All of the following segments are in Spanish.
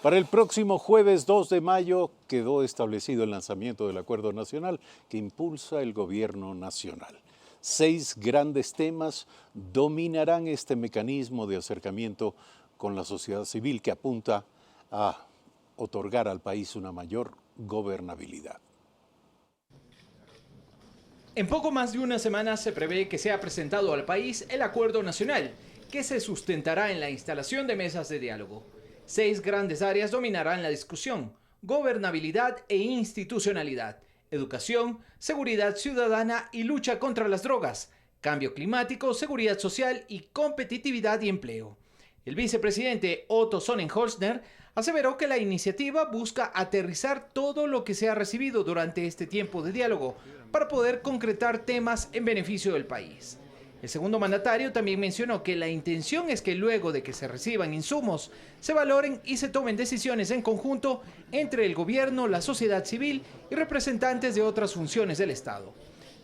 Para el próximo jueves 2 de mayo quedó establecido el lanzamiento del Acuerdo Nacional que impulsa el Gobierno Nacional. 6 grandes temas dominarán este mecanismo de acercamiento con la sociedad civil que apunta a otorgar al país una mayor gobernabilidad. En poco más de una semana se prevé que sea presentado al país el Acuerdo Nacional, que se sustentará en la instalación de mesas de diálogo. 6 grandes áreas dominarán la discusión: gobernabilidad e institucionalidad, educación, seguridad ciudadana y lucha contra las drogas, cambio climático, seguridad social y competitividad y empleo. El vicepresidente Otto Sonnenholzner aseveró que la iniciativa busca aterrizar todo lo que se ha recibido durante este tiempo de diálogo para poder concretar temas en beneficio del país. El segundo mandatario también mencionó que la intención es que luego de que se reciban insumos, se valoren y se tomen decisiones en conjunto entre el gobierno, la sociedad civil y representantes de otras funciones del Estado.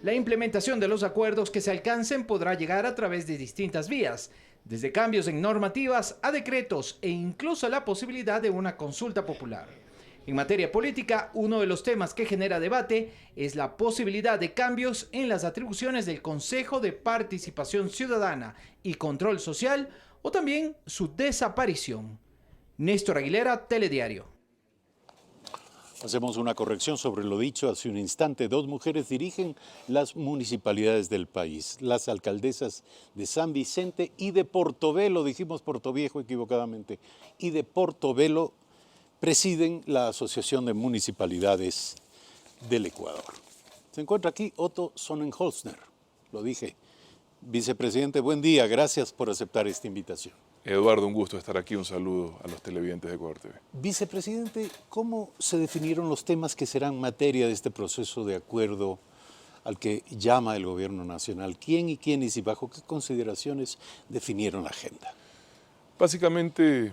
La implementación de los acuerdos que se alcancen podrá llegar a través de distintas vías, desde cambios en normativas a decretos e incluso la posibilidad de una consulta popular. En materia política, uno de los temas que genera debate es la posibilidad de cambios en las atribuciones del Consejo de Participación Ciudadana y Control Social o también su desaparición. Néstor Aguilera, Telediario. Hacemos una corrección sobre lo dicho hace un instante. 2 mujeres dirigen las municipalidades del país, las alcaldesas de San Vicente y de Portobelo, dijimos Portoviejo equivocadamente, y de Portobelo presiden la Asociación de Municipalidades del Ecuador. Se encuentra aquí Otto Sonnenholzner, lo dije. Vicepresidente, buen día, gracias por aceptar esta invitación. Eduardo, un gusto estar aquí, un saludo a los televidentes de Ecuador TV. Vicepresidente, ¿cómo se definieron los temas que serán materia de este proceso de acuerdo al que llama el Gobierno Nacional? ¿Quién y quiénes y bajo qué consideraciones definieron la agenda? Básicamente,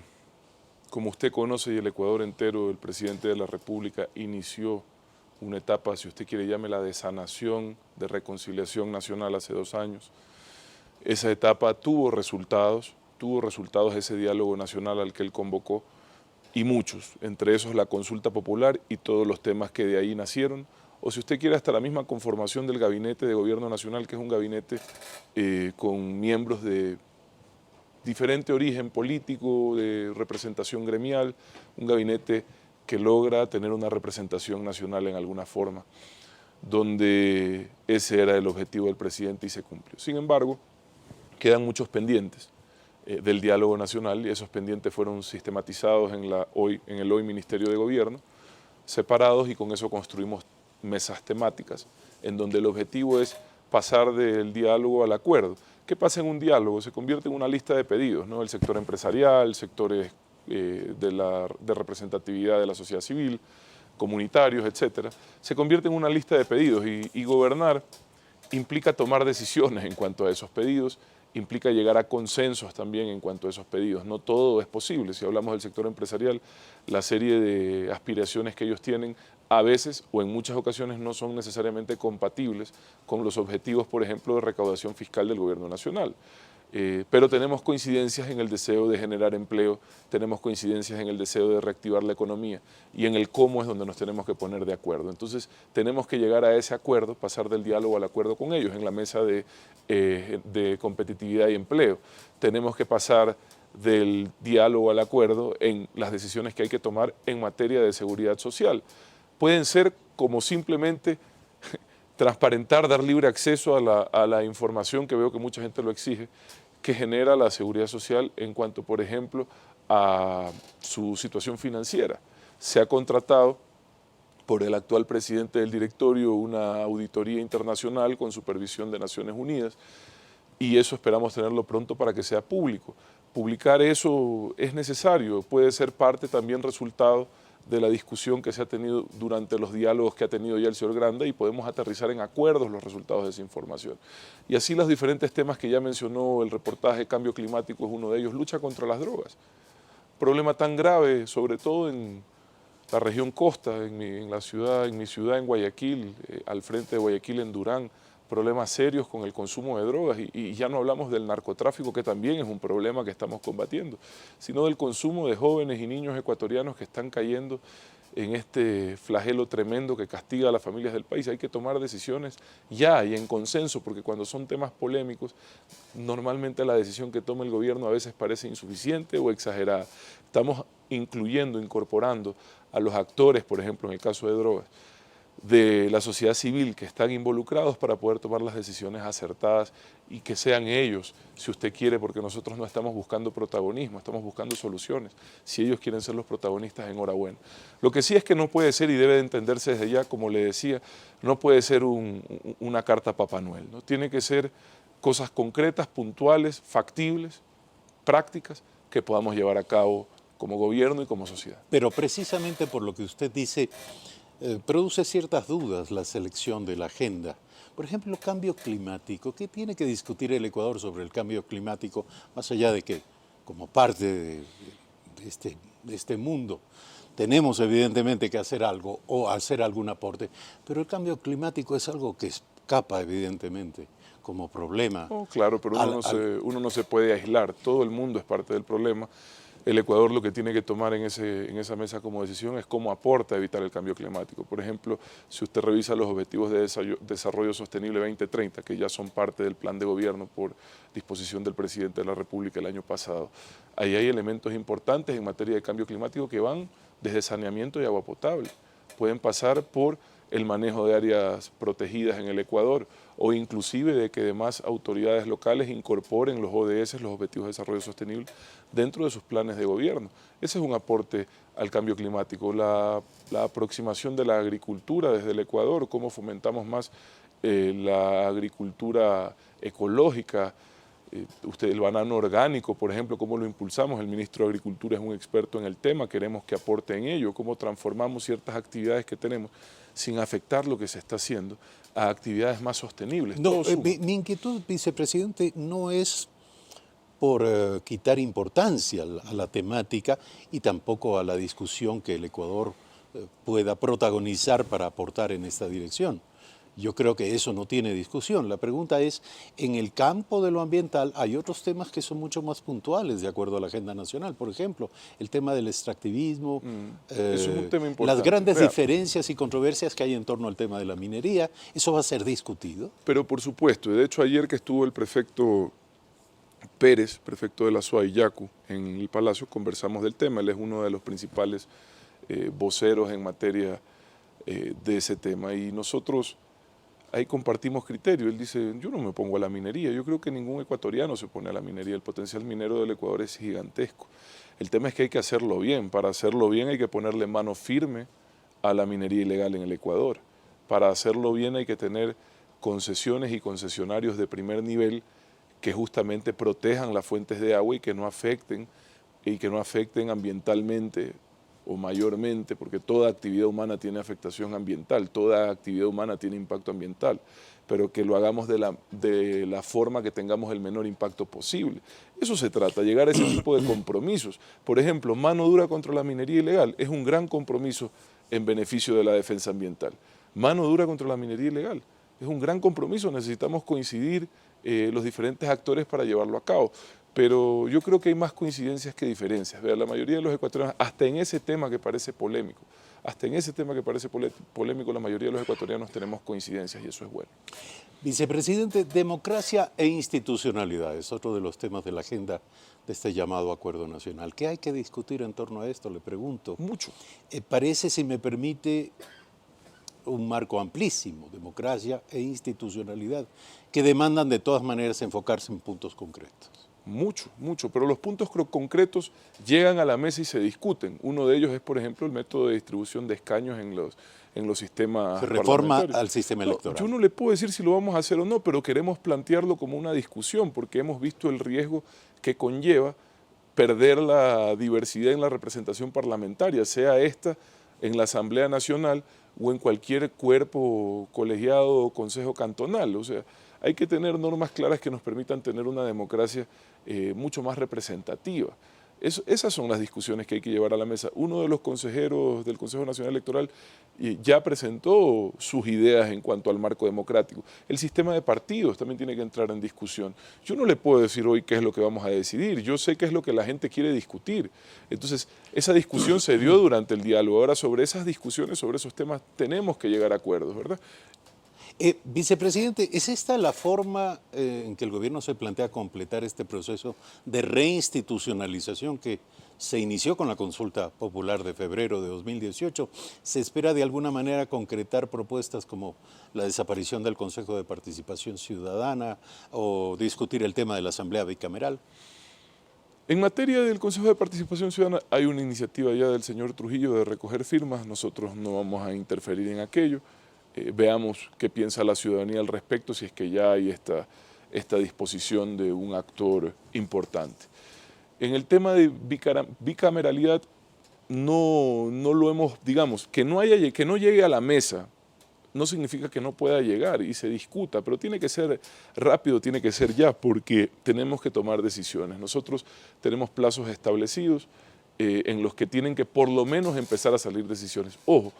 como usted conoce y el Ecuador entero, el presidente de la República inició una etapa, si usted quiere, llámela de sanación, de reconciliación nacional hace 2 años. Esa etapa tuvo resultados ese diálogo nacional al que él convocó y muchos, entre esos la consulta popular y todos los temas que de ahí nacieron, o si usted quiere hasta la misma conformación del Gabinete de Gobierno Nacional, que es un gabinete con miembros de diferente origen político, de representación gremial, un gabinete que logra tener una representación nacional en alguna forma, donde ese era el objetivo del presidente y se cumplió. Sin embargo, quedan muchos pendientes del diálogo nacional y esos pendientes fueron sistematizados en el hoy Ministerio de Gobierno, separados, y con eso construimos mesas temáticas en donde el objetivo es pasar del diálogo al acuerdo. ¿Qué pasa en un diálogo? Se convierte en una lista de pedidos, ¿no? El sector empresarial, sectores de representatividad de la sociedad civil, comunitarios, etcétera, se convierte en una lista de pedidos y gobernar implica tomar decisiones en cuanto a esos pedidos, implica llegar a consensos también en cuanto a esos pedidos. No todo es posible. Si hablamos del sector empresarial, la serie de aspiraciones que ellos tienen a veces o en muchas ocasiones no son necesariamente compatibles con los objetivos, por ejemplo, de recaudación fiscal del Gobierno Nacional. Pero tenemos coincidencias en el deseo de generar empleo, tenemos coincidencias en el deseo de reactivar la economía y en el cómo es donde nos tenemos que poner de acuerdo. Entonces tenemos que llegar a ese acuerdo, pasar del diálogo al acuerdo con ellos en la mesa de competitividad y empleo. Tenemos que pasar del diálogo al acuerdo en las decisiones que hay que tomar en materia de seguridad social. Pueden ser como simplemente transparentar, dar libre acceso a la información, que veo que mucha gente lo exige, que genera la seguridad social en cuanto, por ejemplo, a su situación financiera. Se ha contratado por el actual presidente del directorio una auditoría internacional con supervisión de Naciones Unidas y eso esperamos tenerlo pronto para que sea público. Publicar eso es necesario, puede ser parte también resultado de la discusión que se ha tenido durante los diálogos que ha tenido ya el señor Granda y podemos aterrizar en acuerdos los resultados de esa información. Y así los diferentes temas que ya mencionó el reportaje, cambio climático es uno de ellos, lucha contra las drogas. Problema tan grave, sobre todo en la región costa, en mi ciudad, en Guayaquil, al frente de Guayaquil, en Durán, problemas serios con el consumo de drogas y ya no hablamos del narcotráfico, que también es un problema que estamos combatiendo, sino del consumo de jóvenes y niños ecuatorianos que están cayendo en este flagelo tremendo que castiga a las familias del país. Hay que tomar decisiones ya y en consenso, porque cuando son temas polémicos, normalmente la decisión que toma el gobierno a veces parece insuficiente o exagerada. Estamos incorporando a los actores, por ejemplo, en el caso de drogas, de la sociedad civil que están involucrados para poder tomar las decisiones acertadas y que sean ellos, si usted quiere, porque nosotros no estamos buscando protagonismo, estamos buscando soluciones. Si ellos quieren ser los protagonistas, enhorabuena. Lo que sí es que no puede ser, y debe de entenderse desde ya, como le decía, no puede ser una carta a Papá Noel, ¿no? Tiene que ser cosas concretas, puntuales, factibles, prácticas, que podamos llevar a cabo como gobierno y como sociedad. Pero precisamente por lo que usted dice, produce ciertas dudas la selección de la agenda. Por ejemplo, cambio climático. ¿Qué tiene que discutir el Ecuador sobre el cambio climático, más allá de que, como parte de este mundo, tenemos evidentemente que hacer algo o hacer algún aporte? Pero el cambio climático es algo que escapa evidentemente como problema. Oh, claro, pero uno no se puede aislar. Todo el mundo es parte del problema. El Ecuador lo que tiene que tomar en esa mesa como decisión es cómo aporta a evitar el cambio climático. Por ejemplo, si usted revisa los Objetivos de Desarrollo Sostenible 2030, que ya son parte del plan de gobierno por disposición del presidente de la República el año pasado, ahí hay elementos importantes en materia de cambio climático que van desde saneamiento y agua potable. Pueden pasar por el manejo de áreas protegidas en el Ecuador o inclusive de que demás autoridades locales incorporen los ODS, los Objetivos de Desarrollo Sostenible, dentro de sus planes de gobierno. Ese es un aporte al cambio climático. La aproximación de la agricultura desde el Ecuador, cómo fomentamos más la agricultura ecológica, el banano orgánico, por ejemplo, cómo lo impulsamos. El ministro de Agricultura es un experto en el tema, queremos que aporte en ello, cómo transformamos ciertas actividades que tenemos sin afectar lo que se está haciendo a actividades más sostenibles. No, mi inquietud, vicepresidente, no es por quitar importancia a la temática y tampoco a la discusión que el Ecuador pueda protagonizar para aportar en esta dirección. Yo creo que eso no tiene discusión. La pregunta es, en el campo de lo ambiental hay otros temas que son mucho más puntuales de acuerdo a la agenda nacional. Por ejemplo, el tema del extractivismo, eso es un tema importante. las grandes diferencias y controversias que hay en torno al tema de la minería, ¿eso va a ser discutido? Pero por supuesto, de hecho ayer que estuvo el prefecto Pérez, prefecto de la SUAY, Yacu, en el Palacio, conversamos del tema. Él es uno de los principales voceros en materia de ese tema y nosotros ahí compartimos criterio. Él dice, yo no me pongo a la minería, yo creo que ningún ecuatoriano se pone a la minería, el potencial minero del Ecuador es gigantesco. El tema es que hay que hacerlo bien, para hacerlo bien hay que ponerle mano firme a la minería ilegal en el Ecuador. Para hacerlo bien hay que tener concesiones y concesionarios de primer nivel que justamente protejan las fuentes de agua y que no afecten ambientalmente o mayormente, porque toda actividad humana tiene afectación ambiental, toda actividad humana tiene impacto ambiental, pero que lo hagamos de la forma que tengamos el menor impacto posible. Eso se trata, llegar a ese tipo de compromisos. Por ejemplo, mano dura contra la minería ilegal es un gran compromiso en beneficio de la defensa ambiental. Mano dura contra la minería ilegal es un gran compromiso, necesitamos coincidir los diferentes actores para llevarlo a cabo. Pero yo creo que hay más coincidencias que diferencias. Vea, la mayoría de los ecuatorianos, hasta en ese tema que parece polémico, la mayoría de los ecuatorianos tenemos coincidencias y eso es bueno. Vicepresidente, democracia e institucionalidad es otro de los temas de la agenda de este llamado Acuerdo Nacional. ¿Qué hay que discutir en torno a esto? Le pregunto. Mucho. Parece, si me permite, un marco amplísimo, democracia e institucionalidad, que demandan de todas maneras enfocarse en puntos concretos. Mucho, mucho, pero los puntos concretos llegan a la mesa y se discuten. Uno de ellos es, por ejemplo, el método de distribución de escaños en los sistemas se reforma al sistema electoral. Yo no le puedo decir si lo vamos a hacer o no, pero queremos plantearlo como una discusión porque hemos visto el riesgo que conlleva perder la diversidad en la representación parlamentaria, sea esta en la Asamblea Nacional o en cualquier cuerpo colegiado o consejo cantonal. O sea, hay que tener normas claras que nos permitan tener una democracia mucho más representativa. Esas son las discusiones que hay que llevar a la mesa. Uno de los consejeros del Consejo Nacional Electoral ya presentó sus ideas en cuanto al marco democrático. El sistema de partidos también tiene que entrar en discusión. Yo no le puedo decir hoy qué es lo que vamos a decidir, yo sé qué es lo que la gente quiere discutir. Entonces, esa discusión se dio durante el diálogo. Ahora, sobre esas discusiones, sobre esos temas, tenemos que llegar a acuerdos, ¿verdad? Vicepresidente, ¿es esta la forma en que el gobierno se plantea completar este proceso de reinstitucionalización que se inició con la consulta popular de febrero de 2018? ¿Se espera de alguna manera concretar propuestas como la desaparición del Consejo de Participación Ciudadana o discutir el tema de la Asamblea Bicameral? En materia del Consejo de Participación Ciudadana hay una iniciativa ya del señor Trujillo de recoger firmas, nosotros no vamos a interferir en aquello. Veamos qué piensa la ciudadanía al respecto, si es que ya hay esta disposición de un actor importante. En el tema de bicameralidad, no lo hemos, digamos, que no llegue a la mesa, no significa que no pueda llegar y se discuta, pero tiene que ser rápido, tiene que ser ya, porque tenemos que tomar decisiones. Nosotros tenemos plazos establecidos en los que tienen que por lo menos empezar a salir decisiones. Ojo,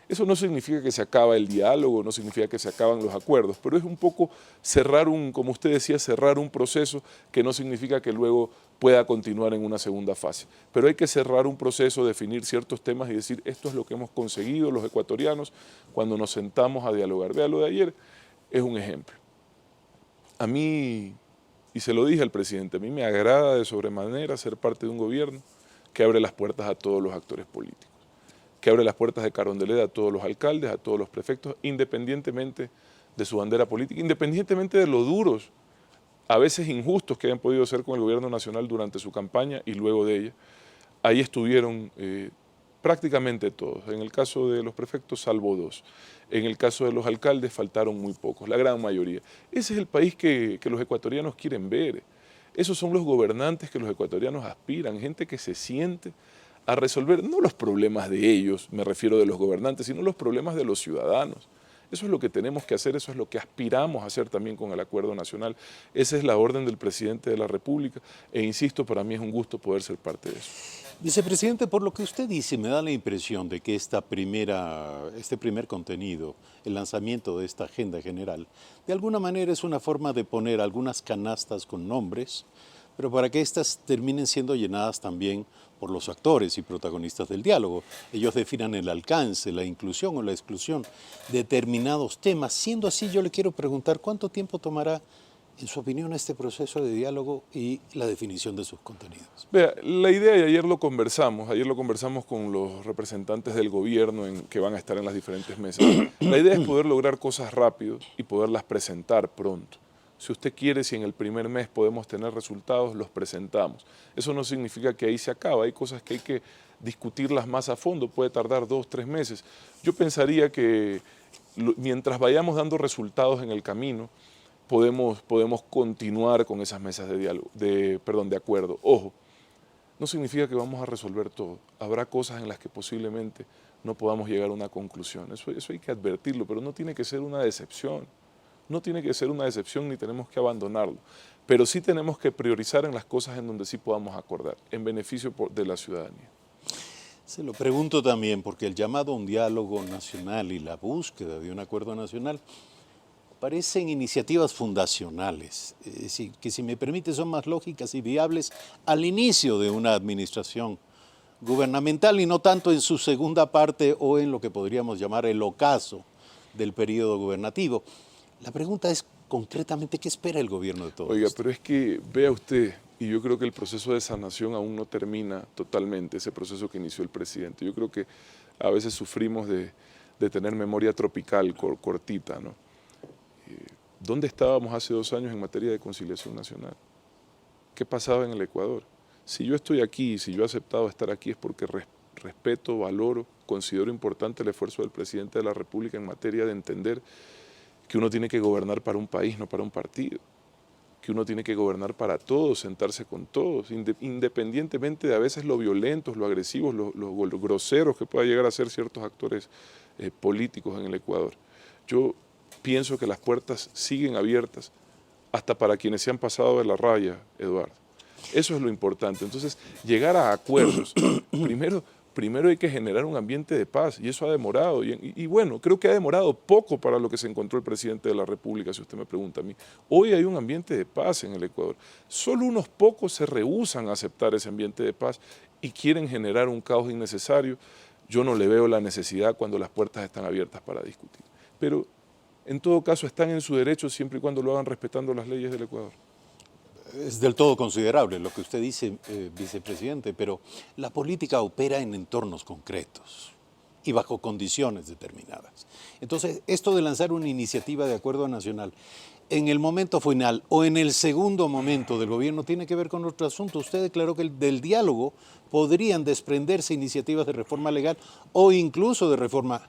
eso no significa que se acaba el diálogo, no significa que se acaban los acuerdos, pero es un poco cerrar como usted decía, cerrar un proceso que no significa que luego pueda continuar en una segunda fase. Pero hay que cerrar un proceso, definir ciertos temas y decir, esto es lo que hemos conseguido los ecuatorianos cuando nos sentamos a dialogar. Vea, lo de ayer es un ejemplo. A mí, y se lo dije al presidente, a mí me agrada de sobremanera ser parte de un gobierno que abre las puertas a todos los actores políticos, que abre las puertas de Carondelet a todos los alcaldes, a todos los prefectos, independientemente de su bandera política, independientemente de lo duros, a veces injustos que hayan podido ser con el gobierno nacional durante su campaña y luego de ella. Ahí estuvieron prácticamente todos. En el caso de los prefectos, salvo 2. En el caso de los alcaldes, faltaron muy pocos, la gran mayoría. Ese es el país que los ecuatorianos quieren ver. Esos son los gobernantes que los ecuatorianos aspiran, gente que se siente a resolver no los problemas de ellos, me refiero de los gobernantes, sino los problemas de los ciudadanos. Eso es lo que tenemos que hacer, eso es lo que aspiramos a hacer también con el Acuerdo Nacional. Esa es la orden del presidente de la República e insisto, para mí es un gusto poder ser parte de eso. Vicepresidente, por lo que usted dice, me da la impresión de que este primer contenido, el lanzamiento de esta agenda general, de alguna manera es una forma de poner algunas canastas con nombres, pero para que éstas terminen siendo llenadas también por los actores y protagonistas del diálogo. Ellos definan el alcance, la inclusión o la exclusión de determinados temas. Siendo así, yo le quiero preguntar, ¿cuánto tiempo tomará, en su opinión, este proceso de diálogo y la definición de sus contenidos? Vea, la idea, y ayer lo conversamos con los representantes del gobierno que van a estar en las diferentes mesas. La idea es poder lograr cosas rápido y poderlas presentar pronto. Si usted quiere, si en el primer mes podemos tener resultados, los presentamos. Eso no significa que ahí se acaba, hay cosas que hay que discutirlas más a fondo, puede tardar 2 o 3 meses. Yo pensaría que mientras vayamos dando resultados en el camino, podemos continuar con esas mesas de diálogo, de acuerdo. Ojo, no significa que vamos a resolver todo. Habrá cosas en las que posiblemente no podamos llegar a una conclusión. Eso hay que advertirlo, pero no tiene que ser una decepción. No tiene que ser una decepción ni tenemos que abandonarlo, pero sí tenemos que priorizar en las cosas en donde sí podamos acordar, en beneficio de la ciudadanía. Se lo pregunto también porque el llamado a un diálogo nacional y la búsqueda de un acuerdo nacional parecen iniciativas fundacionales, que si me permite son más lógicas y viables al inicio de una administración gubernamental y no tanto en su segunda parte o en lo que podríamos llamar el ocaso del periodo gubernativo. La pregunta es, concretamente, ¿qué espera el gobierno de todo Oiga, esto? pero es que, vea usted, y yo creo que el proceso de sanación aún no termina totalmente, ese proceso que inició el presidente. Yo creo que a veces sufrimos de tener memoria tropical, cortita, ¿no? ¿Dónde estábamos hace 2 años en materia de conciliación nacional? ¿Qué pasaba en el Ecuador? Si yo estoy aquí, si yo he aceptado estar aquí es porque respeto, valoro, considero importante el esfuerzo del presidente de la República en materia de entender que uno tiene que gobernar para un país, no para un partido, que uno tiene que gobernar para todos, sentarse con todos, independientemente de a veces lo violentos, lo agresivos, lo groseros que puedan llegar a ser ciertos actores políticos en el Ecuador. Yo pienso que las puertas siguen abiertas hasta para quienes se han pasado de la raya, Eduardo. Eso es lo importante. Entonces, llegar a acuerdos, primero hay que generar un ambiente de paz y eso ha demorado. Y bueno, creo que ha demorado poco para lo que se encontró el presidente de la República, si usted me pregunta a mí. Hoy hay un ambiente de paz en el Ecuador. Solo unos pocos se rehúsan a aceptar ese ambiente de paz y quieren generar un caos innecesario. Yo no le veo la necesidad cuando las puertas están abiertas para discutir. Pero en todo caso están en su derecho siempre y cuando lo hagan respetando las leyes del Ecuador. Es del todo considerable lo que usted dice, vicepresidente, pero la política opera en entornos concretos y bajo condiciones determinadas. Entonces, esto de lanzar una iniciativa de acuerdo nacional en el momento final o en el segundo momento del gobierno tiene que ver con otro asunto. Usted declaró que del diálogo podrían desprenderse iniciativas de reforma legal o incluso de reforma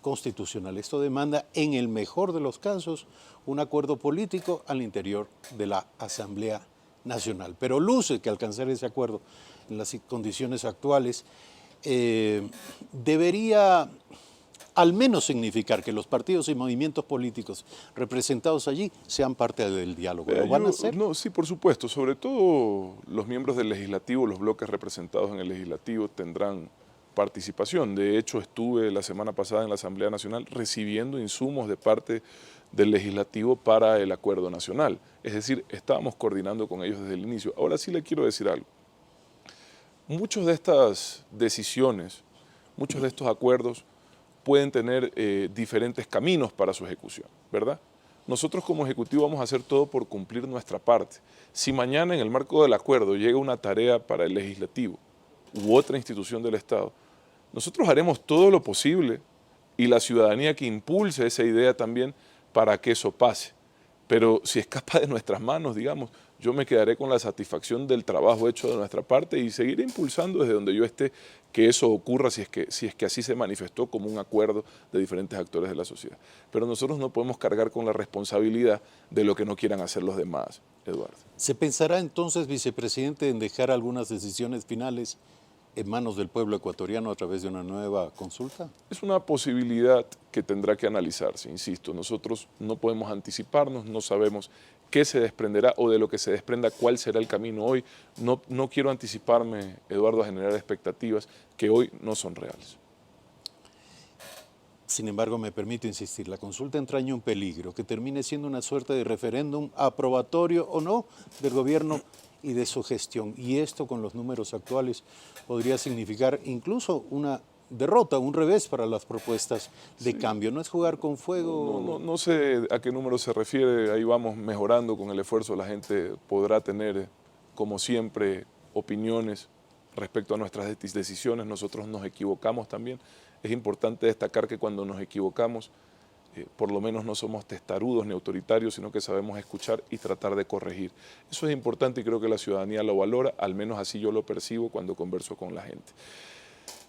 constitucional. Esto demanda, en el mejor de los casos, un acuerdo político al interior de la Asamblea Nacional. Pero luce que alcanzar ese acuerdo en las condiciones actuales debería al menos significar que los partidos y movimientos políticos representados allí sean parte del diálogo. ¿Lo van a hacer? No, sí, por supuesto. Sobre todo los miembros del Legislativo, los bloques representados en el Legislativo tendrán participación. De hecho, estuve la semana pasada en la Asamblea Nacional recibiendo insumos de parte del Legislativo para el acuerdo nacional. Es decir, estábamos coordinando con ellos desde el inicio. Ahora sí le quiero decir algo. Muchas de estas decisiones, muchos de estos acuerdos pueden tener diferentes caminos para su ejecución, ¿verdad? Nosotros como Ejecutivo vamos a hacer todo por cumplir nuestra parte. Si mañana en el marco del acuerdo llega una tarea para el Legislativo u otra institución del Estado, nosotros haremos todo lo posible y la ciudadanía que impulse esa idea también para que eso pase. Pero si escapa de nuestras manos, digamos, yo me quedaré con la satisfacción del trabajo hecho de nuestra parte y seguiré impulsando desde donde yo esté que eso ocurra si es que así se manifestó como un acuerdo de diferentes actores de la sociedad. Pero nosotros no podemos cargar con la responsabilidad de lo que no quieran hacer los demás, Eduardo. ¿Se pensará entonces, vicepresidente, en dejar algunas decisiones finales en manos del pueblo ecuatoriano a través de una nueva consulta? Es una posibilidad que tendrá que analizarse, insisto. Nosotros no podemos anticiparnos, no sabemos qué se desprenderá o de lo que se desprenda cuál será el camino hoy. No quiero anticiparme, Eduardo, a generar expectativas que hoy no son reales. Sin embargo, me permito insistir, la consulta entraña un peligro que termine siendo una suerte de referéndum aprobatorio o no del gobierno y de su gestión. Y esto con los números actuales podría significar incluso una derrota, un revés para las propuestas de cambio. ¿No es jugar con fuego? No sé a qué número se refiere, ahí vamos mejorando con el esfuerzo. La gente podrá tener, como siempre, opiniones respecto a nuestras decisiones. Nosotros nos equivocamos también. Es importante destacar que cuando nos equivocamos, por lo menos no somos testarudos ni autoritarios, sino que sabemos escuchar y tratar de corregir. Eso es importante y creo que la ciudadanía lo valora, al menos así yo lo percibo cuando converso con la gente.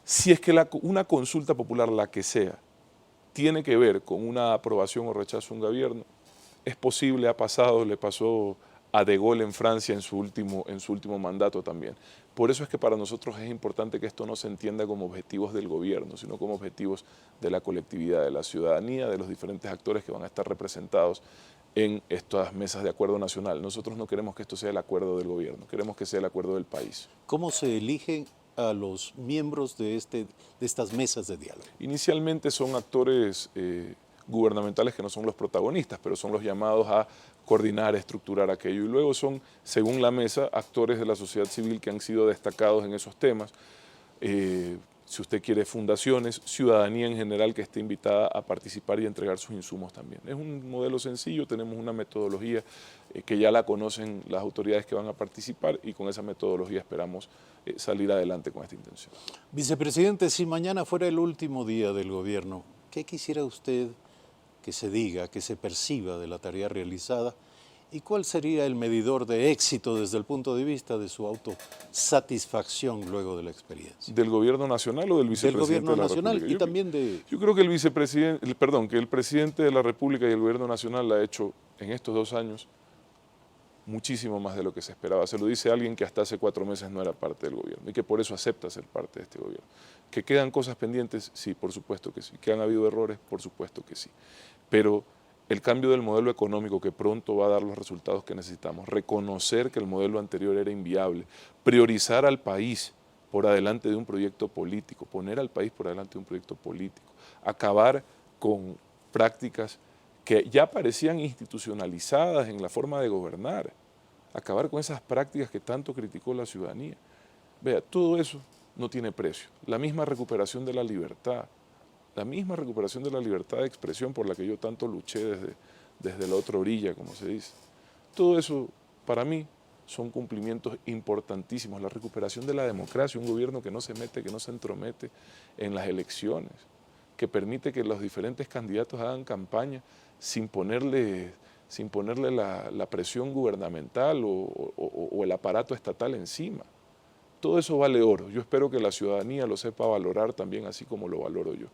Si es que una consulta popular, la que sea, tiene que ver con una aprobación o rechazo a un gobierno, es posible, ha pasado, le pasó a De Gaulle en Francia en su último mandato también. Por eso es que para nosotros es importante que esto no se entienda como objetivos del gobierno, sino como objetivos de la colectividad, de la ciudadanía, de los diferentes actores que van a estar representados en estas mesas de acuerdo nacional. Nosotros no queremos que esto sea el acuerdo del gobierno, queremos que sea el acuerdo del país. ¿Cómo se eligen a los miembros de estas mesas de diálogo? Inicialmente son actores gubernamentales que no son los protagonistas, pero son los llamados a coordinar, estructurar aquello. Y luego son, según la mesa, actores de la sociedad civil que han sido destacados en esos temas. Si usted quiere, fundaciones, ciudadanía en general que esté invitada a participar y a entregar sus insumos también. Es un modelo sencillo, tenemos una metodología que ya la conocen las autoridades que van a participar y con esa metodología esperamos salir adelante con esta intención. Vicepresidente, si mañana fuera el último día del gobierno, ¿qué quisiera usted que se diga, que se perciba de la tarea realizada? ¿Y cuál sería el medidor de éxito desde el punto de vista de su autosatisfacción luego de la experiencia? ¿Del gobierno nacional o del vicepresidente del gobierno de la nacional República? y también de... Yo creo que el presidente de la República y el gobierno nacional ha hecho en estos 2 años muchísimo más de lo que se esperaba. Se lo dice alguien que hasta hace 4 meses no era parte del gobierno y que por eso acepta ser parte de este gobierno. ¿Que quedan cosas pendientes? Sí, por supuesto que sí. ¿Que han habido errores? Por supuesto que sí. Pero el cambio del modelo económico que pronto va a dar los resultados que necesitamos, reconocer que el modelo anterior era inviable, priorizar al país por adelante de un proyecto político, poner al país por delante de un proyecto político, acabar con prácticas que ya parecían institucionalizadas en la forma de gobernar, acabar con esas prácticas que tanto criticó la ciudadanía. Vea, todo eso no tiene precio. La misma recuperación de la libertad de expresión por la que yo tanto luché desde la otra orilla, como se dice. Todo eso, para mí, son cumplimientos importantísimos. La recuperación de la democracia, un gobierno que no se mete, que no se entromete en las elecciones, que permite que los diferentes candidatos hagan campaña sin ponerle la presión gubernamental o el aparato estatal encima. Todo eso vale oro. Yo espero que la ciudadanía lo sepa valorar también así como lo valoro yo.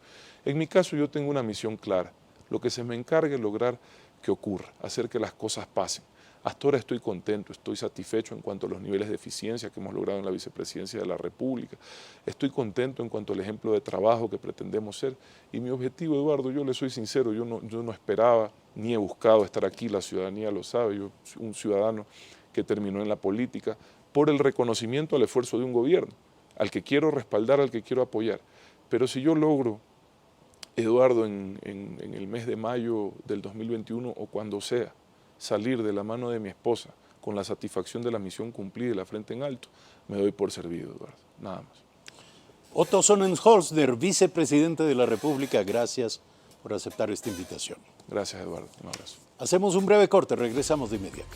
En mi caso yo tengo una misión clara. Lo que se me encargue es lograr que ocurra, hacer que las cosas pasen. Hasta ahora estoy contento, estoy satisfecho en cuanto a los niveles de eficiencia que hemos logrado en la vicepresidencia de la República. Estoy contento en cuanto al ejemplo de trabajo que pretendemos ser. Y mi objetivo, Eduardo, yo le soy sincero, yo no esperaba ni he buscado estar aquí, la ciudadanía lo sabe. Yo soy un ciudadano que terminó en la política por el reconocimiento al esfuerzo de un gobierno, al que quiero respaldar, al que quiero apoyar. Pero si yo logro, Eduardo, en el mes de mayo del 2021 o cuando sea, salir de la mano de mi esposa con la satisfacción de la misión cumplida y la frente en alto, me doy por servido, Eduardo, nada más. Otto Sonnenholzner, vicepresidente de la República, gracias por aceptar esta invitación. Gracias, Eduardo, un abrazo. Hacemos un breve corte, regresamos de inmediato.